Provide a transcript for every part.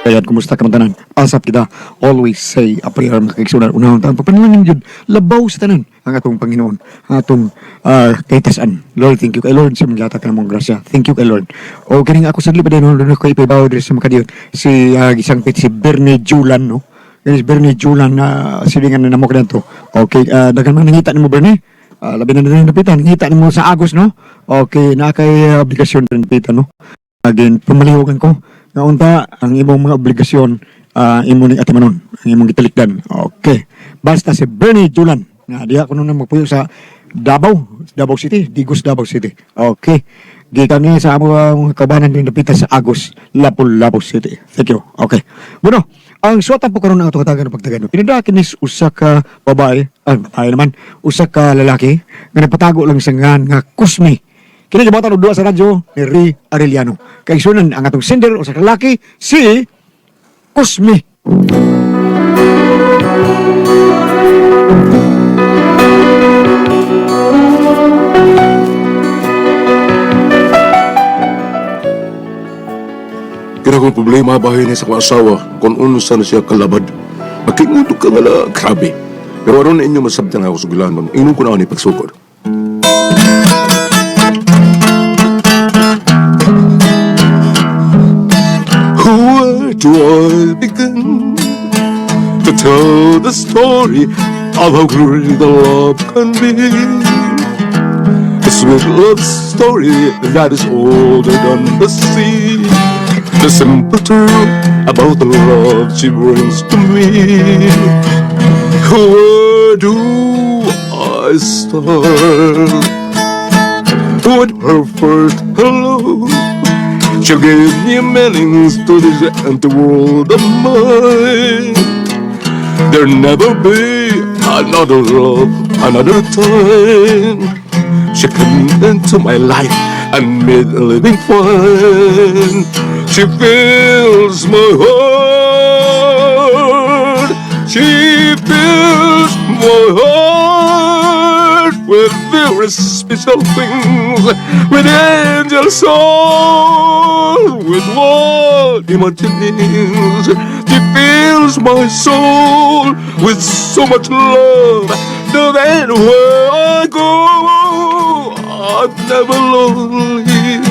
Kaya kumusta ka man tanan? Asap kita. Always say a prayer makikisunan. Unahon taon. Papanalangin yun. Labaw sa tanan. Ang atong Panginoon. Atong kay tasan. Lord, thank you kay Lord sa mga ka namong grasya. Thank you kay Lord. O kining ako sa lipa din. Doon ako ipabaw din sa makadiyon. Si isang pit si Bernie Julan, no? Yan si Bernie Julan na silingan na namo ka to. Okay. Dagan man nangita ni mo, Bernie? Labi na rin napitan. Nangita ni mo sa Agos, no? Okay. Na kay obligasyon rin napitan, no? Again, pumaliwagan ko. Naunta, ang imong mga obligasyon, imo ni atimanon, ang imong gitalikdan. Okay. Basta si Bernie Julan, na diha ko nung magpuyo sa Davao City, Digos, Davao City. Okay. Gikan niya sa mga kabanan din napitan sa Agos, Lapu-Lapu City. Thank you. Okay. Bueno, ang suwatan po karon ng atong katagan ng pagtagan. Pinadakin is usa ka babae, naman, usa ka lalaki, nga nagpatago lang sa nga Kusmi. Kini gibatan og duwa sa radyo ni Ray Arellano. Kay sunan ang atong sender o sa lalaki si Kusmi. Kira kong problema bahay niya sa kong asawa kung unsa na siya kalabad. Makingutok ka nga la, grabe. Pero aron na inyo masabtan ako sa gulanon, inom ko na ako ni pagsukod. Where do I begin to tell the story of how great the love can be? A sweet love story that is older than the sea. The simple truth about the love she brings to me. Where do I start? With her first hello, she gave me meanings to this empty world of mine. There'll never be another love, another time. She came into my life and made a living fine. She fills my heart. She fills my heart with very special things, with angel soul, with what imaginings. She fills my soul with so much love that anywhere I go, I'm never lonely.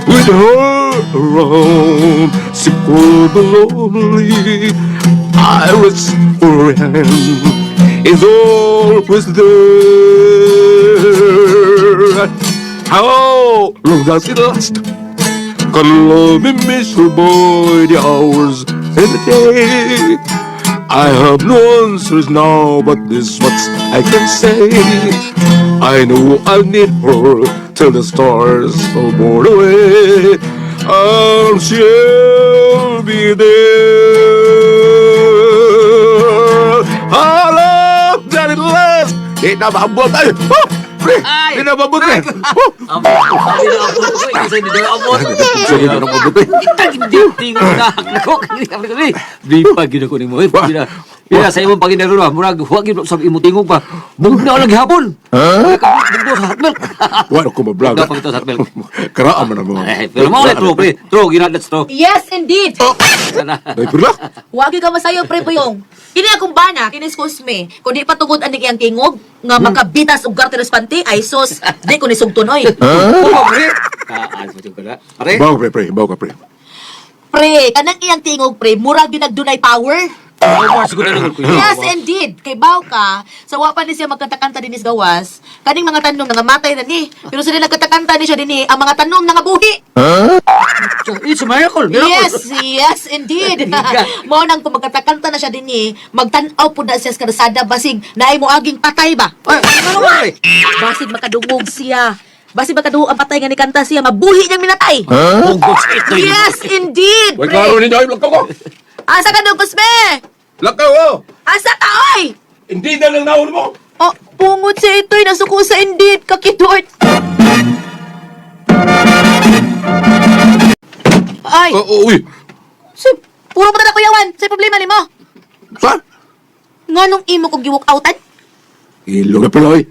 With her around, she could be lonely. I was her hand is always there. How long does it last? Can love be miserable the hours and the day? I have no answers now, but this much I can say. I know I'll need her till the stars are born away, and she'll be there. How long does it last? Di na maabot ay! Ay! Di na maabot eh! Sabi na ako ko, isa hindi daw ako. Sabi na maabot eh! Tingog na. Nako, kami. Di pa gina ko ni mo. Pila sa imong paginero na, murag huwag yun sa imong tingog pa. Bugod na ako lagi hapon. Bugod sa hotmilk. Wala ko mablog. Bugod pa ito sa hotmilk. Karaan mo na mo. Pero mo ulit, true, pre. True, ginadats to. Yes, indeed. Sana. Ay, pula! Wagi ka masayo, pre Puyong. Kini akong bana, kini Kusmi. Kung di patugod anik iyang tingog, nga makabitas og garteres panty, ay sus, di ko ni sugtunoy. Oo, pre. Kaan mo ko na. Pare? Bawa ka pre. Pre, kanang iyang tingog, pre, murag yun nagdunay power. Oo, siguro na ko. Yes, indeed. Kay baw ka, sa wapa ni siya magkatakanta din is gawas, kaning mga tanom nga matay na ni. Pero sila nagkatakanta ni siya din ang mga tanom nga buhi. It's a miracle. Yes, indeed. Mo nang kung magkatakanta na siya din magtanaw po na siya sa kalsada, basig naay mo aging patay ba? Ano ba, pre? Basig makadungog siya. Basig makadungog ang patay nga ni kanta siya, mabuhi niyang minatay. Bugod sa ito. Yes, indeed. Wait, klaro ninyo ay lakaw ko! Asa ka doon, Kusme? Lakaw ko! Asa ka, oy? Hindi na lang naon mo! Oh, pungot siya ito'y nasuko sa indeed, kakidort. Ay, Uy! puro mo na kuyawan. Sa'yo problema ni mo. Saan? Nga nung imo kong giwok outan? Ilo na pala eh.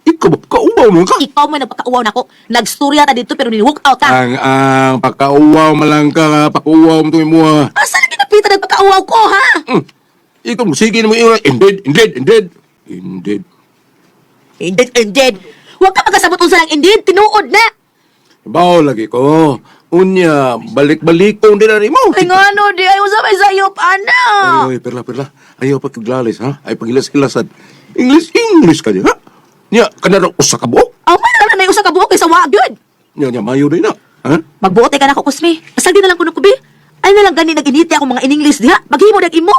Ikaw ba? Kaubaw mo ka? Ikaw may nagpakauwaw na ako. Nagstorya ta dito pero ni-walk out ka. Ang pakauwaw malang ka, pakuwaw mo ito mo ha. Asa na kinapita nagpakauwaw ko, ha? Ikaw mo, sige na mo iwan. Indeed. Indeed. Huwag ka magkasabot unsa lang indeed. Tinuod na. Bawo lagi ko. Unya, balik-balik ko din na rin mo. Ay nga no, di ayaw sa may sayop, ana. Ay, perla. Ayaw pa kaglalis, ha? Ay, paghilas-hilasan. English ka di, ha? Nya, kanara usa ka buok? Ang man na usa ka buok kaysa wa good. Nya, mayo rin na. Ha? Magbuote ka na ako, Kusmi. Pasagdi na lang ko ng kubi. Ay na lang gani nag-initi ako mga in-English diha. Maghimo na imo.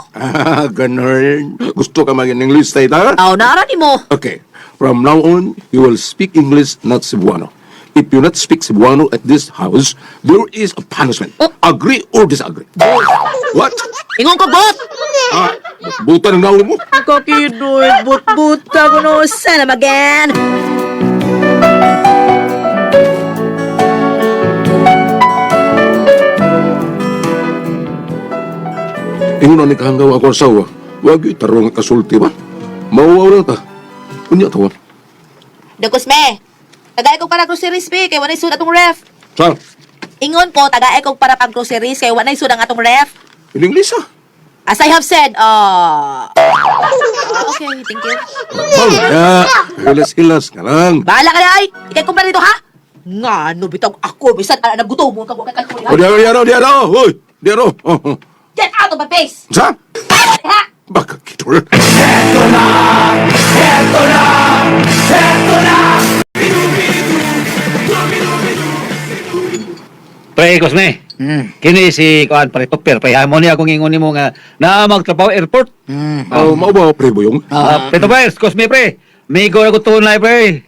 Ganun. Gusto ka mag-English tayo, ha? Aw, naara ni mo. Okay. From now on, you will speak English, not Cebuano. If you not speak Cebuano at this house, there is a punishment. Oh. Agree or disagree? What? Ingon ko, bot. Buta ng nauli mo. Ako kidoy, but ka ko no. Sana again. Ingon na ni kahanggaw ako asawa. Wag itarong kasulti ba? Mauwaw na ta. Unya tawon. Kusmi. Tagay ko para groceries, be. Kaya wanay sud atong ref. Sa? Ingon ko, tagay ko para pang groceries. Kaya wanay sud ang atong ref. In English, ha? As I have said, okay, thank you. Hilas-hilas ka lang. Bahala ka na ay! Ikay kumpara dito, ha? Nga, no, bitang ako, bisan, naggutom mo, kagwa ka O, diaro. Hoy, diaro. Get out of my face! Sa? Ha? Baka kitur. Pre, Cosme. Kini si Kuan Pre Topper. Pre, amo niya akong ingon nimo nga na magtrabaho airport. Mau ba, pre, boyong? Pre Topper, Cosme, pre. May go ako tunay, pre.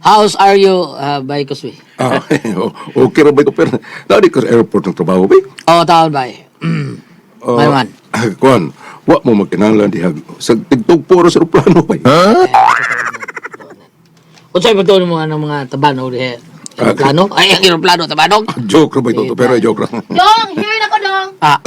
How's are you, by Kuswi? Okay ra ba ito, pero nadi ka sa airport ng trabaho, ba? Oh, taon ba? May man. Kuan, wa mo magkinalan diha sa tigtugpo ra sa aeroplano, ba? Unsay ba doon mga tabano dihe? Plano? Ay, ang aeroplano, tabano? Joke ra ba ito, pero joke ra. Dong, here na ko, Dong. Ay.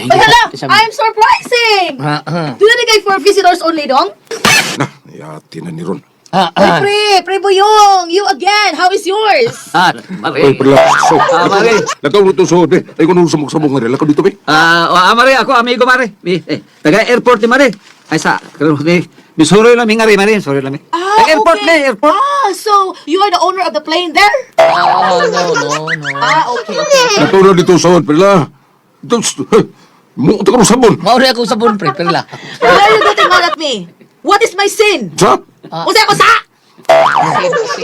Ay, hala! I'm surprising! Do you think for visitors only, Dong? Na, yati na ni Ron. Ay, pre Boyong! You again! How is yours? Ay, Mare. pala. So, Mare. lakaw mo ito so, be. Ay, kung sumok-samok nga rin. Lakaw dito, be. Mare, ako amigo Mare. Taga airport ni Mare. Ay sa, sorry lang mi ngari Mare, sorry lang mi. Airport okay. na, airport. So you are the owner of the plane there? No. Okay. Lakaw na dito sa pala. Ito, mo ito ka ng sabon. Mauri ako sa bun, pre, perla. Why are you getting mad at me? What is my sin? Sa? Usa ako sa?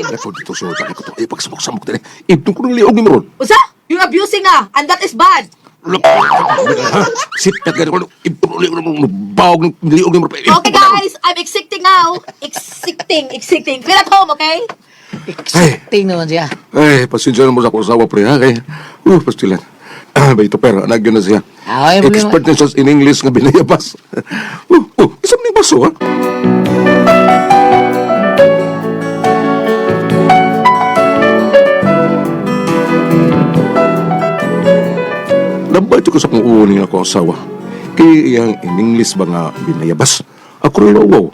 Lakaw dito sa pala ko to. Ay, pagsamok-samok din. Ibtong ko ng liog ni Ron. Usa? You're abusing and that is bad. Sit na gano'n. Ibtong ulit ng bawag ng liog ni Ron. Okay guys, I'm exciting now. Exciting. Feel at home, okay? Tingnan naman siya. Ay, pasensya na mo sa asawa, pre, ha? Kaya, pastilan. Ba ito, pero anak yun na siya. Ay, problema. Expert na siya in English nga binayabas. Isang ni baso, ha? Labay ko sa kong uning ako asawa. Kaya iyang in English ba nga binayabas? Ako rin wow.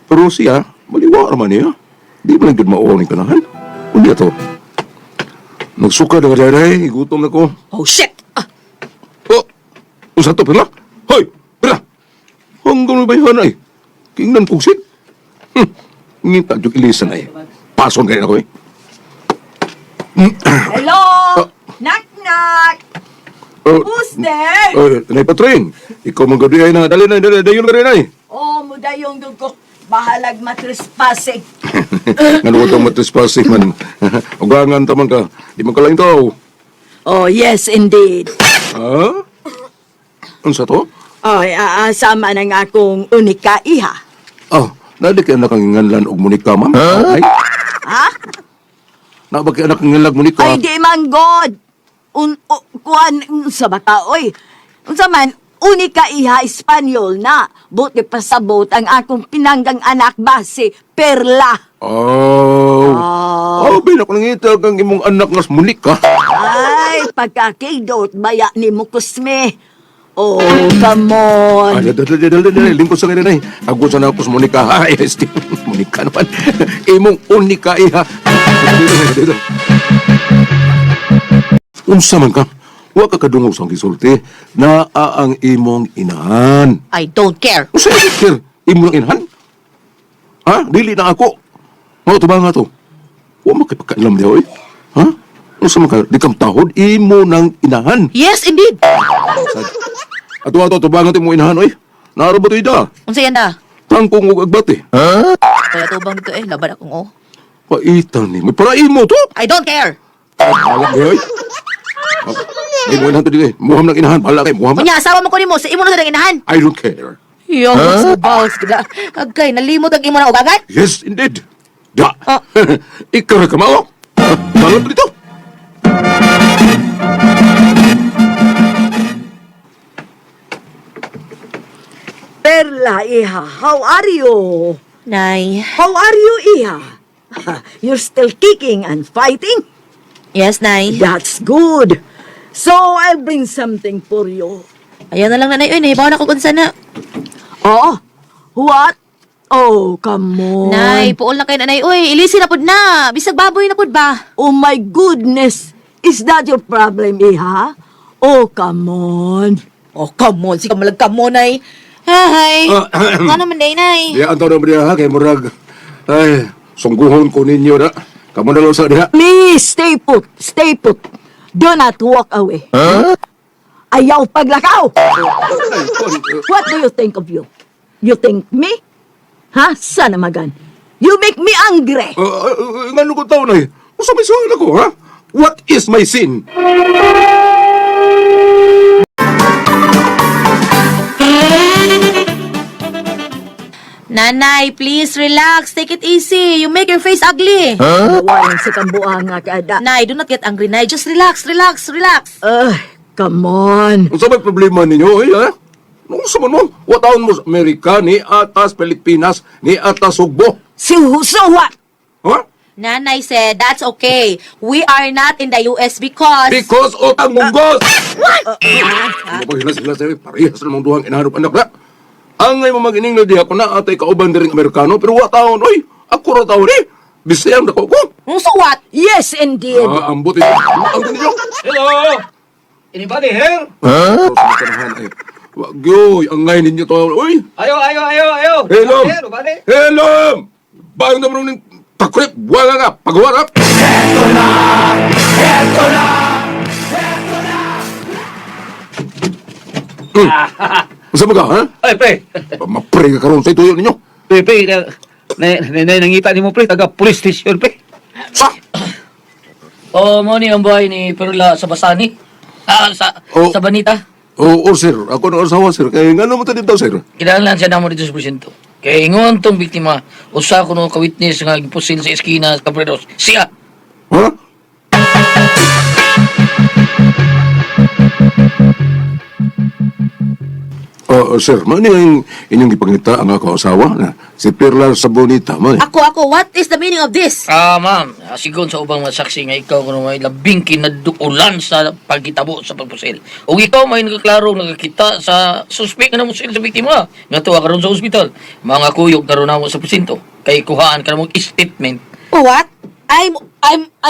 Pero siya, maliwa naman niya. Di ba lang yun mauuning kanahan? Unya to. Nagsuka na kaya gutom na ko. Oh shit! Oh, usa to pila? Hoy, pila. Hanggang may bayan ay. Kingnan kong sit. Ngita yung ilisan ay. Pason kayo na ko eh. Hello? Knock. Who's there? Nay Patring, ikaw magabi ay na. Dali na, dayon ka rin ay. Oh, mudayong dugo. Bahalag matrespassing. Naluwag kang matrespassing man. Ugangan taman ka. Di man ka lang tao. Oh, yes, indeed. Ha? Ano sa to? Oh, sama ng akong unika iha. Oh, nadi ka anak ang nganlan og munika, ma'am? Ay, Ha? nabag ka anak ang nganlag munika. Ay, di man god. Kuan sa bata, oy. Unsa man, unika iha Espanyol na. Buti pasabot ang akong pinanggang anak base, Perla. Oh. Oh, binak nangita kang imong anak nga Monica. Ay, pagkakidot, baya ni mo kusme. Oh, come on. Dali, lingkod sa ngayon ay. Ako sa na ako sa Monica. Ay, este, Monica naman. Imong unika iha. Unsa man ka? Wa ka kadungog sa gisulti na ang imong inahan. I don't care. Unsa ni sir? Imong inahan? Ha? Dili na ako. Mao to ba nga to? Wa makipagkailam diha oy. Ha? Unsa man ka? Di kam tahod imo nang inahan. Yes, indeed. Ato tubangan ti mo inahan oy. Naro ba to ida? Unsa yan da? Tangkong ug agbati. Kaya tubang dito laban akong oh. Paitan ni. May para imo to. I don't care. Balag di oy. Ay mo inahan to di. Muham nang inahan bala kay muham. Kunya asawa mo ko nimo sa imo na lang inahan. I don't care. Yo, sa balls gila. Agkay nalimot ang imo na ugagan. Yes, indeed. Da. Ah. Ikaw ra ka mao. Bangon dito. Perla, iha, how are you? Nay. How are you, iha? You're still kicking and fighting? Yes, Nay. That's good. So, I'll bring something for you. Ayan na lang nanay. Uy, nahibaw na ko kung sana. Oh, what? Oh, come on. Nay, puol na kayo nanay. Uy, ilisi na pud na. Bisag baboy na pud ba? Oh my goodness. Is that your problem, iha? Oh, come on. Oh, come on. Sige, malagkam mo, Nay. Hi. Nga naman, Nay. Di antaw na diha kay murag. Ay, sungguhon ko ninyo na. Kamu na lang sa diha. Please, stay put. Stay put. Do not walk away. Ayaw paglakaw. What do you think of you? You think me? Ha? Sana magan. You make me angry. Ngano ko taon ay? Usa may suwag ako, ha? What is my sin? Nanay, please relax. Take it easy. You make your face ugly. Nawalan sa kambuang nga kada. Nay, do not get angry, Nay. Just relax, relax, relax. Come on. Unsa may problema ninyo, ha? Nung sa man mo, wataon mo sa Amerika, ni atas Pilipinas, ni atas Sugbo. So what? Ha? Nanay said, that's okay. We are not in the US because... Because utang munggos! What? Ano ba hila sa'yo? Parehas namang duhang inahanap anak na. Ang ngay mo mag-ining na di ako na atay kauban din ring Amerikano, pero wataon, oy, ako ra taon eh. Bisayang dako ko. So what? Yes, indeed. Ambot ito. Ang ninyo. Hello! Anybody here? Wag yoy, ang ngay ninyo to. Oy! Ayo! Hello! Nobody? Hello! Bayang naman ng takrip, wala nga, pagwarap! Masa mo ka, ha? Ay, pre! Mapre ka karon sa ituyo ninyo. Pre, nangita ni mo, pre, taga police station, pre. Sa? Oh, mo ni ang buhay ni Perla sa Basani. Oh. Sa Banita. Oo, sir. Ako na asawa, sir. Kaya nga naman tayo sir. Kinahanglan siya namo dito sa presinto. Kaya ingon tong biktima, usa ko no ka-witness nga gipusil sa eskina sa Capredos. Siya. Ha? Sir, mani ang inyong ipangita ang ako asawa na si Perla Sabonita, man. Ako, what is the meaning of this? Ma'am, sigon sa ubang mga saksi nga ikaw kuno may labing kinaduulan sa pagkitabo sa pagpusil. Ug ikaw may nagklaro nagakita sa suspect nga namusil sa biktima nga tuwa karon sa ospital. Mga kuyog karon namo sa presinto kay kuhaan ka namong statement. What? I'm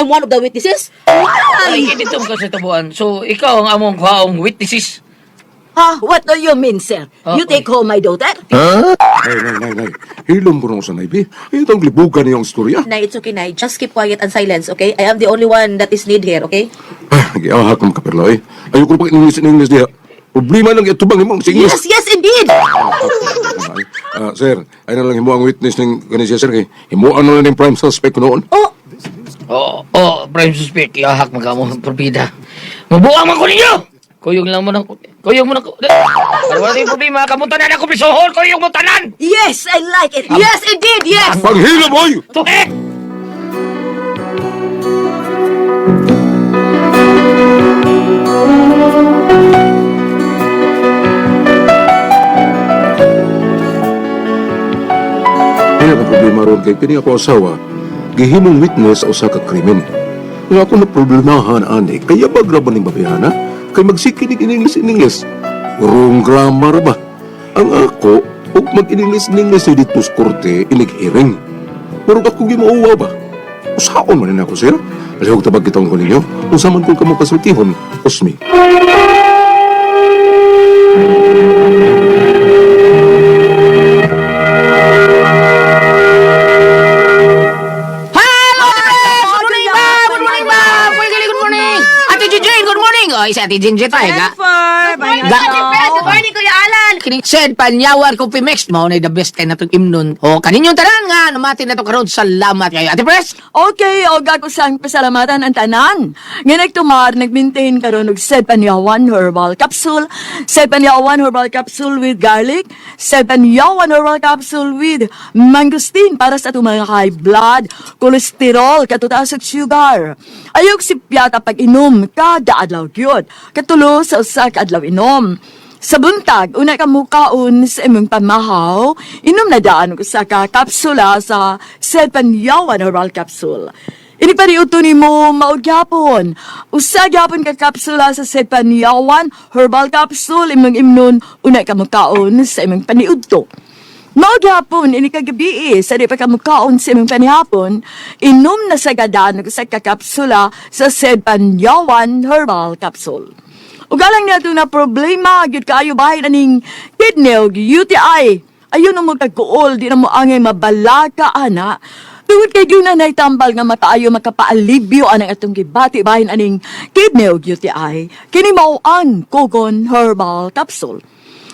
one of the witnesses? Ay, dito ka sa tabuan. So, ikaw ang among kuhaong witnesses. What do you mean, sir? You Okay. take home my daughter? Nay. Hilom ko na sa naibi. Ay, itong libugan niyong istorya. Nay, it's okay, Nay. Just keep quiet and silence, okay? I am the only one that is need here, okay? Nag-iawahak naman ka, Perla, eh. Ayoko na pag-English diya. Problema lang itubang mo. Sige. Yes, indeed! Sir, ay na lang himo ang witness ng ganun sir. Himuan na lang yung prime suspect ko noon. Oh, Prime suspect, ihahak magkamo ng porbida. Mabuang man ko ninyo! Kuyong lang mo na ko. Kuyong mo na ko. Para wala tayong problema, kamuntanan ako pisohon, kuyong mo tanan! Yes, I like it. yes, indeed, yes! Panghilom, oy! Tuhe! Ano ang problema ron karon kay kini ako asawa, gihimong witness sa usa ka krimen. Nga ako na problemahan ani, kaya bagraban ning babihana, kay magsikinig in English. Wrong grammar ba? Ang ako, ug mag-English dito sa korte, inig-hearing. Pero ako gimauwa ba? Usaon man na ako, sir. Alihog tabag kitang ko ninyo, kung saman kong kamong pasultihon, Osmi. Oy, si Ate Jinjet ay ga. Good morning, Kuya Alan. Kining said panyawan ko Pimex mo na the best kay natong imnon. O kaninyong tanan nga namati na to karon. Salamat kayo. Ate Pres. Okay, o gago sang pasalamatan ang tanan. Nga nagtumar, nag-maintain karon og Said Panyawan Herbal Capsule, Said Panyawan Herbal Capsule with garlic, Said Panyawan Herbal Capsule with mangosteen para sa itong mga high blood, cholesterol, katutaas at sugar. Ayog si piyata pag-inom kada adlaw gyud. Katulo sa usa ka adlaw inom. Sa buntag, una ka mukaon sa imong pamahaw, inom na daan ko sa kapsula sa Said Panyawan Herbal Capsule. Ini pariuto ni mo maugyapon. Usa gyapon ka kapsula sa Said Panyawan Herbal Capsule imong imnon una ka mukaon sa imong paniudto. Maugyapon ini kagabi sa di pa ka mukaon sa imong panihapon, inom na sa gadaan ko sa kakapsula sa Said Panyawan Herbal Capsule. Ugalang nato na problema, gyud kaayo bahay na ning kidney o UTI. Ayun ang magkaguol, di na mo angay mabalaka, ana. Tungod kay yun na naitambal nga mataayo makapaalibyo anang atong gibati bahin aning kidney o UTI. Kini mao ang Kogon Herbal Capsule.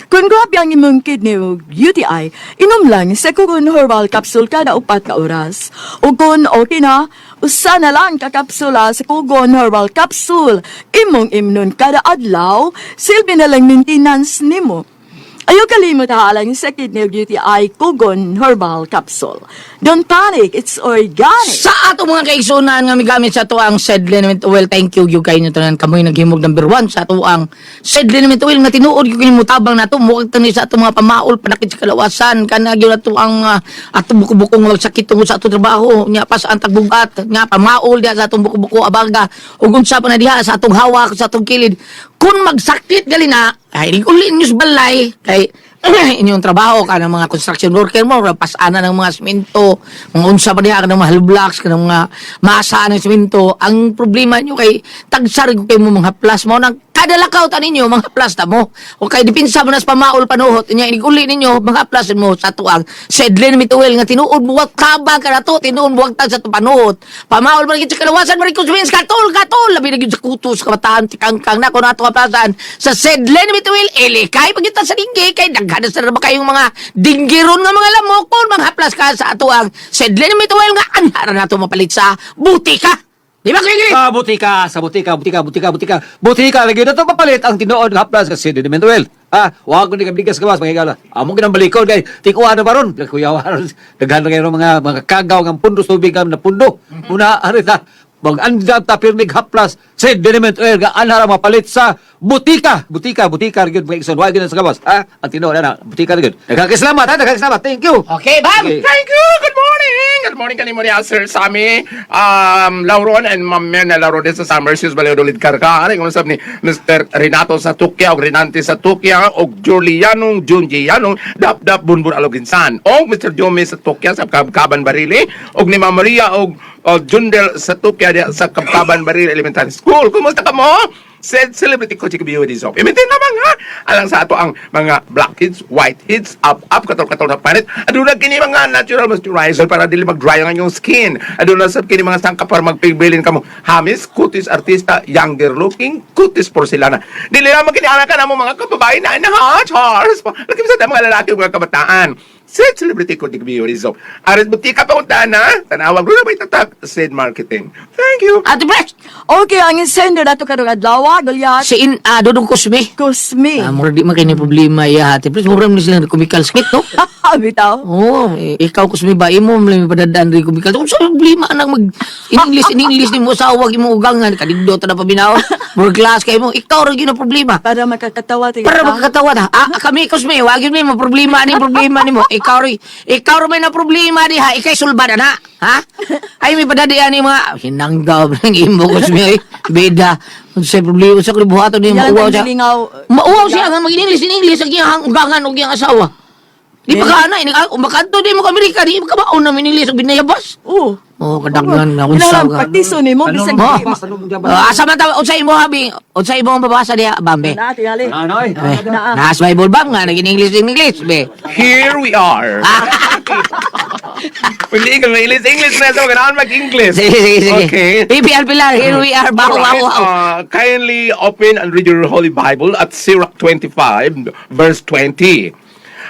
Kung grabe ang imong kidney o UTI, inom lang sa Kogon Herbal Capsule kada 4 ka oras. O kung okay na, usa na lang kakapsula sa Kogon Herbal Capsule. Imong imnon kada adlaw, silbi na lang maintenance nimo. Ayaw kalimot halang sa kidney o UTI Kogon Herbal Capsule. Don't panic, it's organic. Sa ato mga kaigsunan nga migamit sa ato ang Said Liniment Oil, thank you kayo nyo tanan kamoy naghimog number 1 sa ato ang Said Liniment Oil nga tinuod yung kinutabang na ito mukhang tani sa ato mga pamaol panakit sa kalawasan kanagyo na ito ang ato buko-buko nga magsakit tungkol sa ato trabaho nya pa sa antag bugat nga pamaol diya sa atong buko-buko abaga ug unsa pa na diha sa atong hawak sa atong kilid kung magsakit gali na ay uli nyo sa balay kay inyong trabaho ka ng mga construction worker mo, pasana ng mga simento, mga unsa pa diha ka ng mga hollow blocks, ka ng mga masa ng simento. Ang problema nyo kay tagsar kayo mo mga plus mo nang kada lakaw ta ninyo mga plus ta mo. O kay dipinsa mo nas pamaol panuhot nya iniguli ninyo mga plus mo sa tuang Said Liniment Oil nga tinuod buwag kaba ka na to, tinuod buwag tag sa panuhot. Pamaol man gid sa kalawasan man ko suwins katol labi na gid sa kutos kabataan tikangkang na ko nato kaplasan sa Said Liniment Oil kay pagita sa dinggi kay daghan sa ba kayong mga dinggiron nga mga lamokon mga plus ka sa ato ang Said Liniment Oil nga anhara nato mapalit sa butika. Di ba kaya Sa butika. Lagi na ito papalit ang tinuod nga haplas kasi Said Liniment Oil. Huwag ko ni kabligas ka mas, magigala. Amo ginang balikod kay tikuha na ba ron? Kuyawa ron. Daghan na kayo mga kagaw ng pundo, tubig na pundo. Una, harita. Mag-andam ta pirmig haplas Said Liniment Oil nga anhara mapalit sa butika gyud mga igsoon. Huwag ginang sa kawas. Ang tinuod na, butika gyud. Nagkakasalamat. Thank you. Okay, Bob. Okay. Thank you! Good morning kanimo ni Sir Sammy, Lauron and Ma'am Mena Lauron din sa Summer Shoes Valladolid Karka. Ano yung usap ni Mr. Renato sa Tukya, o Renante sa Tukya, o Julianong Junjianong, Dap Bunbun Aloginsan. O Mr. Jome sa Tukya sa Kabkaban Barili, o ni Ma'am Maria, o Jundel sa Tukya sa Kabkaban Barili Elementary School. Kumusta ka mo? Said celebrity ko chika biyo di soap. Imitin naman ha. Alang sa ato ang mga blackheads, whiteheads, up, katol na planet. Aduna kini mga natural moisturizer para dili mag-dry ang inyong skin. Aduna sa kini mga sangka para magpigbilin kamo. Hamis, kutis artista, younger looking, kutis porcelana. Dili naman kini anak ka na mo mga kababae na ha, Charles. Lagi sa mga lalaki mga kabataan. Said celebrity ko chika biyo di soap. Aris butika pa unta na. Tanawag rin na may tatak. Said marketing. Thank you. Ate Brecht. Okay, ang sender nato karong adlaw, Goliath. Si Dodong Kusme. Kusmi. Mura di man kayo ni problema ya Ate Brecht. Mura mo silang kumikal skit, no? Bitaw. Oo, ikaw Kusme ba? Imo mo lang padadaan rin kumikal. Kung sa problema nang in-English ni mo sa awag mo ugangan. Kadigdo ta na pabinaw. Mura class kayo mo. Ikaw rin yun ang problema. Para makakatawa. Para makakatawa na. Kami Kusme, wag yun mo problema ni mo. ikaw rin may na problema di ha, ikay sulbad na, ha? Ay, may padadian ni mga, hinanggaw, ng imo ko siya, beda, sa problema, sa kribuhato di Yan mauwaw ang siya. nilingaw. Mauwaw siya, nga mag-English, ang iyang ugangan o iyang asawa. Di ba ka na, umakanto di mo ka Amerika, di mo ka baon na English, ang binayabas. Oo. Oh, kadaghan na, unsa Kailangan ka. partiso ni mo, bisag Anong di. mabas? Anong mabas? Asa man ta, unsay mo habi, unsay mo ang babasa diha, Bambe? Na, tingali. Ano eh? Naas Bible bang nga, naging English, be. Here we are. Hindi ka English na ito. Kailangan mag-English. Sige. Okay. PPL Pilar, here we are, baho, Alright, baho. kindly open and read your Holy Bible at Sirach 25, verse 20.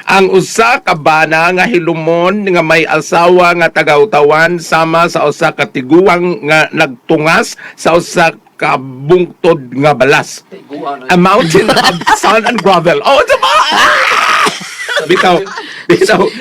Ang usa ka bana nga hilumon nga may asawa nga tagautawan sama sa usa ka tiguang nga nagtungas sa usa ka bungtod nga balas. A mountain of sand and gravel. Oh, ito ba? Bitaw.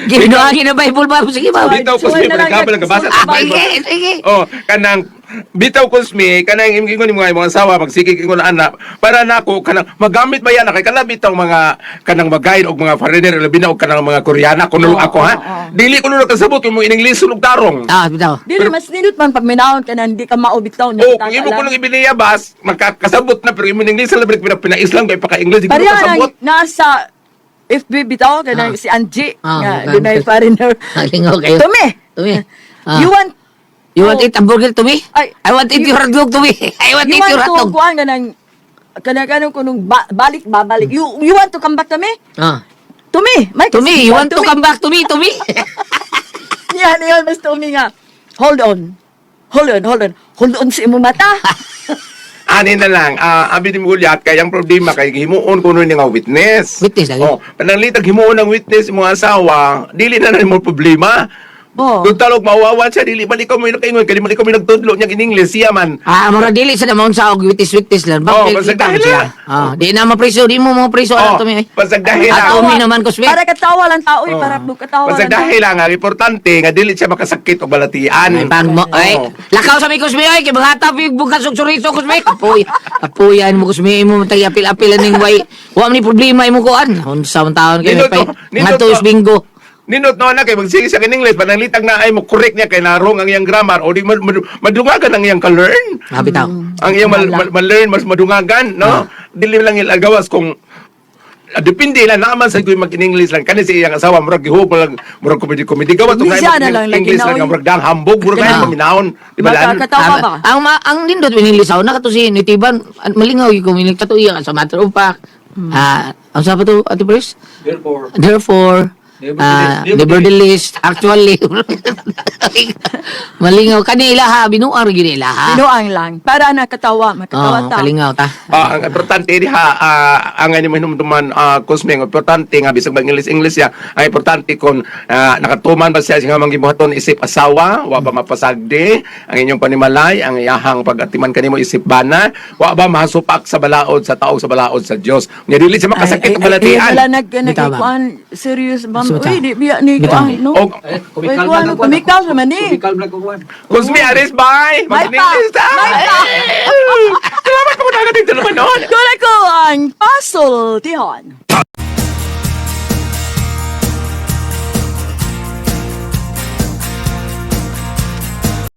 Ginoangin na Bible ba? Sige ba? Bitaw ko Suway sa na lang kabel nga basa sa Bible. Sige. Oh, kanang bitaw kusmi kanang ingon ni mga asawa magsikig ingon na anak para nako kanang magamit ba yan kay kana bitaw mga kanang magayon og mga foreigner labi na og kanang mga Koreana kuno ako ha. Dili ko nulo kasabot mo in English sulog tarong. Bitaw. Dili, mas nindot man pag minahon ka na hindi ka maubitaw. Oh, kung imo ko nang ibiniyabas, makakasabot na pero imo in English lang pina-Islam kay paka-English di ko Pariya kasabot. na nasa FB bitaw ka na si Angie. Ah, Nga, dunay foreigner. Lingaw kayo. Tumi! You want it hamburger to me? Ay, I want it your hotdog to me. I want You it your want to hotdog. kuhaan ka ng kanang kunong babalik. You want to come back to me? To me. Mike, To me, you want to come back to me, to me. Yan, mas to me nga. Hold on sa imong mata. Ani na lang, abi ni Mulyat kay ang problema kay himuon kuno ni nga witness. Witness lagi. Oh, pananglitag himuon ng witness imong asawa, dili na mo problema. Oh. Kung talog mauwawan siya, dili balik ko mo nakaingon, kadi balik ko mo nagtudlo niya in English siya man. Mura dili sa namang sa og witness lang. Oh, Bakit basag kita dahil siya? lang. Di na mapriso, di mo mga priso Oh, alam to me. basag dahil lang. Ato mi naman kusme. Para katawa lang tao, para katawa Basag lang tao. dahil lang, ang importante nga dili siya makasakit o balatian. Ay, pang mo, ay, Oh. lakaw sa mi kusme, ay, kay mga hatap yung bukas og chorizo kusme. Apuyan mo kusme, mo matay apil-apilan ning way. Wa man ni problema imo kuan. Unsa man taon kay Nindot may to, nindot nga to. is bingo. Ninot no na kay magsige siya in English, pananglitag na ay mo correct niya kay narong ang iyang grammar o di madungagan ang iyang ka-learn. Bitaw. Ang iyang ma-learn mas madungagan, no? Dili lang ilagawas kung depende lang naman sa kuy mag-English lang kani sa iyang asawa murag gihupol lang murag comedy gawa to English na lang, lagi English na, lang oy. murag dang hambog murag kay paminahon di ba lan? Makakatawa ba? Ang nindot winilisaw na kato si Nitiban malingaw yung kumilig katuya sa matter of fact. Ang sa pa to Ate Pres? Therefore, nevertheless, actually, malingaw kanila ha, binuar gini ha. Binuang lang. Para nakatawa, makatawa tao. Kalingaw ta. Ang importante diha ang ani mo hinumduman kusme ang importante nga bisag mag English ya ang importante kon nakatuman ba siya nga manggibuhaton isip asawa wa ba mapasagdi ang inyong panimalay ang iyahang pagatiman kanimo isip bana wa ba mahasupak sa balaod sa taog sa balaod sa Dios nya dili siya makasakit og balatian. Wala Bitaw, nagkuhan, serious ba? Bitaw. Uy, di biya ni Bitaw. kuhan, no? Og Kumikaw naman eh. kusme aris bye Bye mag pa. English ta. Bye pa. Salamat po na natin naman noon. Kung ako ang puzzle, Tihon.